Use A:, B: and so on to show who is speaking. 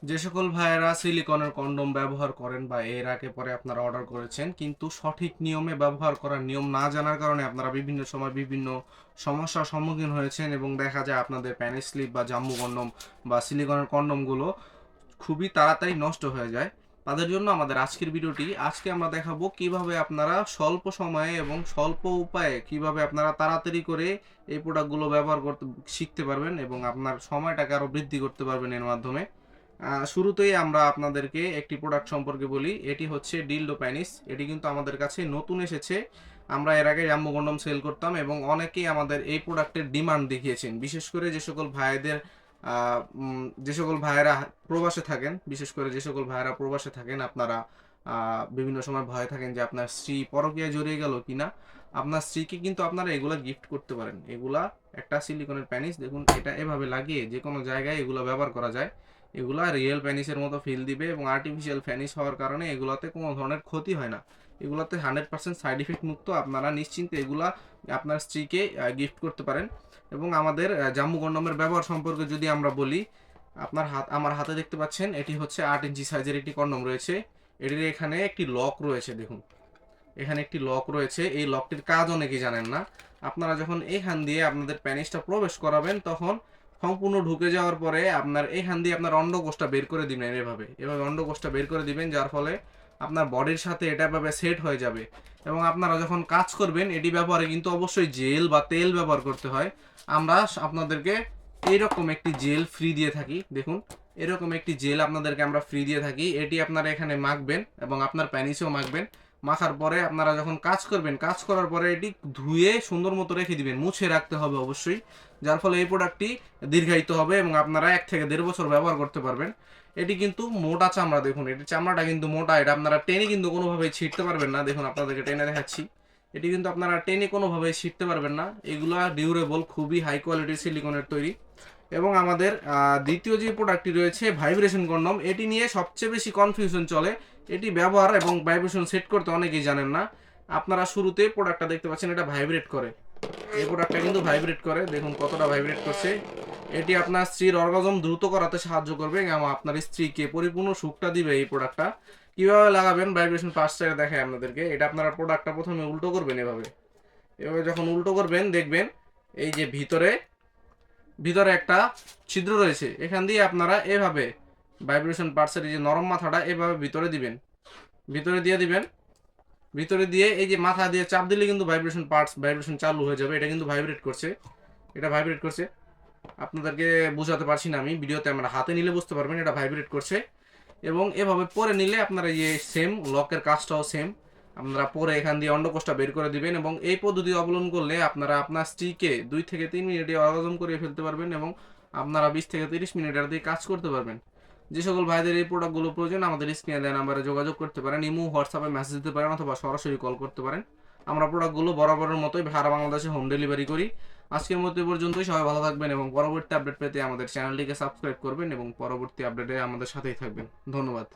A: যে সকল ভাইয়েরা সিলিকনের কন্ডোম ব্যবহার করেন বা এর আগে পরে আপনারা অর্ডার করেছেন কিন্তু সঠিক নিয়মে ব্যবহার করার নিয়ম না জানার কারণে আপনারা বিভিন্ন সময় বিভিন্ন সমস্যার সম্মুখীন হয়েছেন এবং দেখা যায় আপনাদের প্যানিস স্লিপ বা জাম্বু কন্ডোম বা সিলিকনের কন্ডোমগুলো খুবই তাড়াতাড়ি নষ্ট হয়ে যায়। তাদের জন্য আমাদের আজকের ভিডিওটি, আজকে আমরা দেখাবো কিভাবে আপনারা স্বল্প সময়ে এবং স্বল্প উপায়ে কিভাবে আপনারা তাড়াতাড়ি করে এই প্রোডাক্টগুলো ব্যবহার করতে শিখতে পারবেন এবং আপনার সময়টাকে আরও বৃদ্ধি করতে পারবেন এর মাধ্যমে। শুরুতেই আমরা আপনাদেরকে একটি প্রোডাক্ট সম্পর্কে বলি। এটি হচ্ছে ডিলডো প্যানিস। এটি কিন্তু আমাদের কাছে নতুন এসেছে। আমরা এর আগে জাম্বো কন্ডম সেল করতাম এবং অনেকেই আমাদের এই প্রোডাক্টের ডিমান্ড দেখিয়েছেন, বিশেষ করে যে সকল ভাইদের যে সকল ভাইয়েরা প্রবাসে থাকেন, বিশেষ করে যে সকল ভাইয়েরা প্রবাসে থাকেন, আপনারা বিভিন্ন সময় ভয় থাকেন যে আপনার স্ত্রী পরকীয়ায় জড়িয়ে গেল কিনা। আপনার স্ত্রীকে কিন্তু আপনারা এগুলা গিফট করতে পারেন। এগুলা একটা সিলিকনের প্যানিস, দেখুন এটা এভাবে লাগিয়ে যে কোনো জায়গায় এগুলো ব্যবহার করা যায়। এগুলা রিয়েল প্যানিসের মতো ফিল দিবে এবং আর্টিফিশিয়াল প্যানিস হওয়ার কারণে এগুলাতে কোনো ধরনের ক্ষতি হয় না। এগুলাতে 100% সাইড ইফেক্ট মুক্ত। আপনারা নিশ্চিন্তে এগুলা আপনার স্ত্রীকে গিফট করতে পারেন। এবং আমাদের জাম্বু কন্ডমের ব্যবহার সম্পর্কে যদি আমরা বলি, আমার হাতে দেখতে পাচ্ছেন এটি হচ্ছে 8 ইঞ্চি সাইজের একটি কন্ডম রয়েছে। এটির এখানে একটি লক রয়েছে, দেখুন এখানে একটি লক রয়েছে। এই লকটির কাজ অনেকেই জানেন না। আপনারা যখন এখান দিয়ে আপনাদের প্যানিসটা প্রবেশ করাবেন তখন সম্পূর্ণ ঢুকে যাওয়ার পরে আপনার এখান দিয়ে আপনার অন্ডকোষটা বের করে দিবেন। এভাবে এভাবে অন্ডকোষটা বের করে দিবেন, যার ফলে আপনার বডির সাথে এটা এভাবে সেট হয়ে যাবে। এবং আপনারা যখন কাজ করবেন এটি ব্যবহারে কিন্তু অবশ্যই জেল বা তেল ব্যবহার করতে হয়। আমরা আপনাদেরকে এইরকম একটি জেল ফ্রি দিয়ে থাকি, দেখুন এরকম একটি জেল আপনাদেরকে আমরা ফ্রি দিয়ে থাকি। এটি আপনারা এখানে মাখবেন এবং আপনার প্যানিসেও মাখবেন। মাখার পরে আপনারা যখন কাজ করবেন, কাজ করার পরে এটি ধুয়ে সুন্দর মতো রেখে দিবেন, মুছে রাখতে হবে অবশ্যই, যার ফলে এই প্রোডাক্টটি দীর্ঘায়িত হবে এবং আপনারা 1 থেকে 1.5 বছর ব্যবহার করতে পারবেন। এটি কিন্তু মোটা চামড়া, দেখুন এটি চামড়াটা কিন্তু মোটা। এটা আপনারা টেনে কিন্তু কোনোভাবেই ছিঁড়তে পারবেন না। দেখুন আপনাদেরকে টেনে দেখাচ্ছি, এটি কিন্তু আপনারা টেনে কোনোভাবেই ছিঁড়তে পারবেন না। এগুলা ডিউরেবল, খুবই হাই কোয়ালিটির সিলিকনের তৈরি। এবং আমাদের দ্বিতীয় যে প্রোডাক্টটি রয়েছে ভাইব্রেশন কন্ডম, এটি নিয়ে সবচেয়ে বেশি কনফিউশন চলে। এটি ব্যবহার এবং ভাইব্রেশন সেট করতে অনেকেই জানেন না। আপনারা শুরুতে প্রোডাক্টটা দেখতে পাচ্ছেন, এটা ভাইব্রেট করে। এই প্রোডাক্টটা কিন্তু ভাইব্রেট করে, দেখুন কতটা ভাইব্রেট করছে। এটি আপনার স্ত্রীর অর্গাজম দ্রুত করাতে সাহায্য করবে এবং আপনার স্ত্রীকে পরিপূর্ণ সুখটা দিবে এই প্রোডাক্টটা। কিভাবে লাগাবেন ভাইব্রেশন পার্টসটা দেখায় আপনাদেরকে। এটা আপনারা প্রোডাক্টটা প্রথমে উল্টো করবেন, এভাবে এভাবে যখন উল্টো করবেন দেখবেন এই যে ভিতরে ভিতরে একটা ছিদ্র রয়েছে। এখান দিয়ে আপনারা এভাবে ভাইব্রেশন পার্টসের এই যে নরম মাথাটা এভাবে ভিতরে দিবেন, ভিতরে দিয়ে দিবেন। ভিতরে দিয়ে এই যে মাথা দিয়ে চাপ দিলে কিন্তু ভাইব্রেশন চালু হয়ে যাবে। এটা কিন্তু ভাইব্রেট করছে, এটা ভাইব্রেট করছে। আপনাদেরকে বোঝাতে পারছি না আমি ভিডিওতে, আমরা হাতে নিলে বুঝতে পারবেন এটা ভাইব্রেট করছে। এবং এভাবে পরে নিলে আপনারা এই যে সেম লকের কাজটাও সেম। আপনারা পরে এখান দিয়ে অন্ডকোষটা বের করে দিবেন এবং এই পদ্ধতি অবলম্বন করলে আপনারা আপনার স্ত্রীকে 2 থেকে 3 মিনিটে অর্গাজম করে ফেলতে পারবেন এবং আপনারা 20 থেকে 30 মিনিট আর দিয়ে কাজ করতে পারবেন। যে সকল ভাইদের এই প্রোডাক্টগুলো প্রয়োজন আমাদের স্ক্রিনে দেওয়া নাম্বারে যোগাযোগ করতে পারেন, ইমো হোয়াটসঅ্যাপে মেসেজ দিতে পারেন অথবা সরাসরি কল করতে পারেন। আমরা প্রোডাক্টগুলো বরাবরের মতোই সারা বাংলাদেশে হোম ডেলিভারি করি। আজকের মতো এ পর্যন্তই। সবাই ভালো থাকবেন এবং পরবর্তী আপডেট পেতে আমাদের চ্যানেলটিকে সাবস্ক্রাইব করবেন এবং পরবর্তী আপডেটে আমাদের সাথেই থাকবেন। ধন্যবাদ।